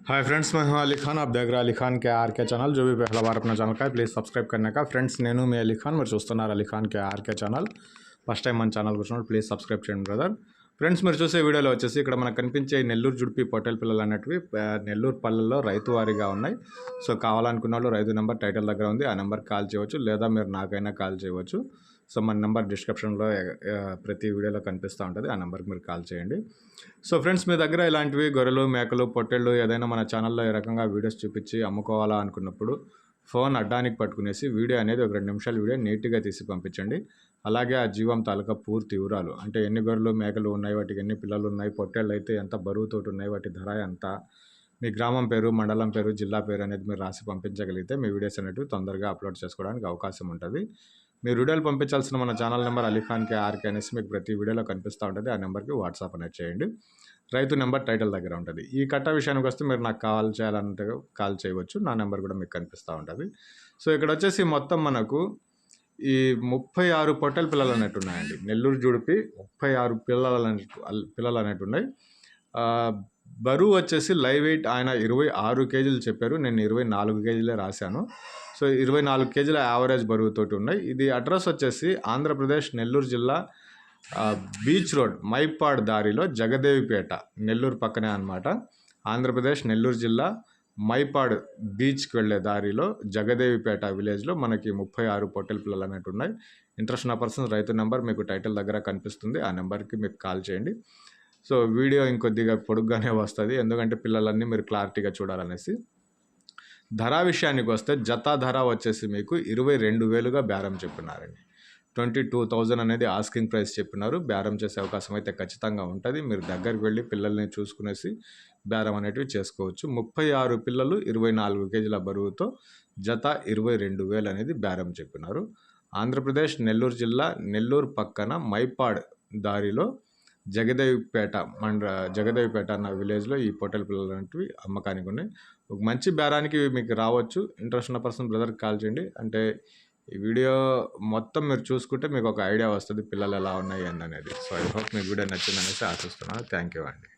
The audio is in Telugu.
हाय फ्रेंड्स, मैं हूं अली खान। आप देख रहे हैं अली खान के आर के चैनल। जो भी पहला बार अपना चैनल का है प्लीज़ सब्सक्राइब करने का। फ्रेंड्स నేను మీ అలీ ఖాన్, మీరు చూస్తున్నారు అలీ ఖాన్ కే ఆర్కే ఛానల్. ఫస్ట్ టైం మన ఛానల్ కూర్చున్నప్పుడు ప్లీజ్ సబ్స్క్రైబ్ చేయండి బ్రదర్. ఫ్రెండ్స్, మీరు చూసే వీడియోలో వచ్చేసి ఇక్కడ మనకు కనిపించే నెల్లూరు జుడిపి పొట్టేల్ పిల్లలు అనేటివి నెల్లూరు పల్లెల్లో రైతు వారీగా ఉన్నాయి. సో కావాలనుకున్న వాళ్ళు రైతు నెంబర్ టైటిల్ దగ్గర ఉంది, ఆ నెంబర్కి కాల్ చేయవచ్చు, లేదా మీరు నాకైనా కాల్ చేయవచ్చు. సో మన నెంబర్ డిస్క్రిప్షన్లో ప్రతి వీడియోలో కనిపిస్తూ ఉంటుంది, ఆ నెంబర్కి మీరు కాల్ చేయండి. సో ఫ్రెండ్స్, మీ దగ్గర ఇలాంటివి గొర్రెలు, మేకలు, పొట్టేళ్ళు ఏదైనా మన ఛానల్లో ఈ రకంగా వీడియోస్ చూపించి అమ్ముకోవాలా అనుకున్నప్పుడు ఫోన్ అడ్డానికి పట్టుకునేసి వీడియో అనేది ఒక 2 నిమిషాల వీడియో నీట్గా తీసి పంపించండి. అలాగే ఆ జీవం తాలూకా పూర్తి వివరాలు, అంటే ఎన్ని గొర్రెలు, మేకలు ఉన్నాయి, వాటికి ఎన్ని పిల్లలు ఉన్నాయి, పొట్టేళ్ళు అయితే ఎంత బరువుతోటి ఉన్నాయి, వాటి ధర ఎంత, మీ గ్రామం పేరు, మండలం పేరు, జిల్లా పేరు అనేది మీరు రాసి పంపించగలిగితే మీ వీడియోస్ అనేవి తొందరగా అప్లోడ్ చేసుకోవడానికి అవకాశం ఉంటుంది. మీరు వీడియోలు పంపించాల్సిన మన ఛానల్ నెంబర్ అలీ ఖాన్ కే ఆర్కే అనేసి మీకు ప్రతి వీడియోలో కనిపిస్తూ ఉంటుంది. ఆ నెంబర్కి వాట్సాప్ అనేది చేయండి. రైతు నెంబర్ టైటిల్ దగ్గర ఉంటుంది. ఈ కట్ట విషయానికి వస్తే మీరు నాకు కాల్ చేయాలంటే కాల్ చేయవచ్చు, నా నెంబర్ కూడా మీకు కనిపిస్తూ ఉంటుంది. సో ఇక్కడ వచ్చేసి మొత్తం మనకు ఈ 36 పొట్టెల పిల్లలు అనేట్టు ఉన్నాయండి. నెల్లూరు జుడిపి 36 పిల్లలు అనేట్టు ఉన్నాయి. బరువు వచ్చేసి లైవ్ వెయిట్ ఆయన 26 కేజీలు చెప్పారు, నేను 24 కేజీలే రాశాను. సో 24 కేజీల యావరేజ్ బరువుతోటి ఉన్నాయి. ఇది అడ్రస్ వచ్చేసి ఆంధ్రప్రదేశ్ నెల్లూరు జిల్లా బీచ్ రోడ్ మైపాడ్ దారిలో జగదేవిపేట, నెల్లూరు పక్కనే అనమాట. ఆంధ్రప్రదేశ్ నెల్లూరు జిల్లా మైపాడ్ బీచ్కి వెళ్ళే దారిలో జగదేవిపేట విలేజ్లో మనకి 36 పొట్టెల పిల్లలు అనేవి ఉన్నాయి. ఇంట్రెస్ట్ ఉన్న పర్సన్స్ రైతు నెంబర్ మీకు టైటిల్ దగ్గర కనిపిస్తుంది, ఆ నెంబర్కి మీకు కాల్ చేయండి. సో వీడియో ఇంకొద్దిగా పొడుగ్గానే వస్తుంది, ఎందుకంటే పిల్లలన్నీ మీరు క్లారిటీగా చూడాలనేసి. ధర విషయానికి వస్తే జత ధర వచ్చేసి మీకు 22,000గా బేరం చెప్పినారండి. 22,000 అనేది ఆస్కింగ్ ప్రైస్ చెప్పినారు. బేరం చేసే అవకాశం అయితే ఖచ్చితంగా ఉంటుంది. మీరు దగ్గరికి వెళ్ళి పిల్లల్ని చూసుకునేసి బేరం అనేటివి చేసుకోవచ్చు. 36 పిల్లలు 24 కేజీల బరువుతో జత 22,000 అనేది బేరం చెప్పినారు. ఆంధ్రప్రదేశ్ నెల్లూరు జిల్లా నెల్లూరు పక్కన మైపాడ్ దారిలో జగదేవిపేట అన్న విలేజ్లో ఈ పొట్టెల పిల్లలు అనేవి అమ్మకానికి ఉన్నాయి. ఒక మంచి బేరానికి మీకు రావచ్చు. ఇంట్రెస్ట్ ఉన్న పర్సన్ బ్రదర్కి కాల్ చేయండి. అంటే ఈ వీడియో మొత్తం మీరు చూసుకుంటే మీకు ఒక ఐడియా వస్తుంది పిల్లలు ఎలా ఉన్నాయి అనేది. సో ఐ హోప్ మీకు వీడియో నచ్చిందనేసి ఆశిస్తున్నాను. థ్యాంక్ యూ అండి.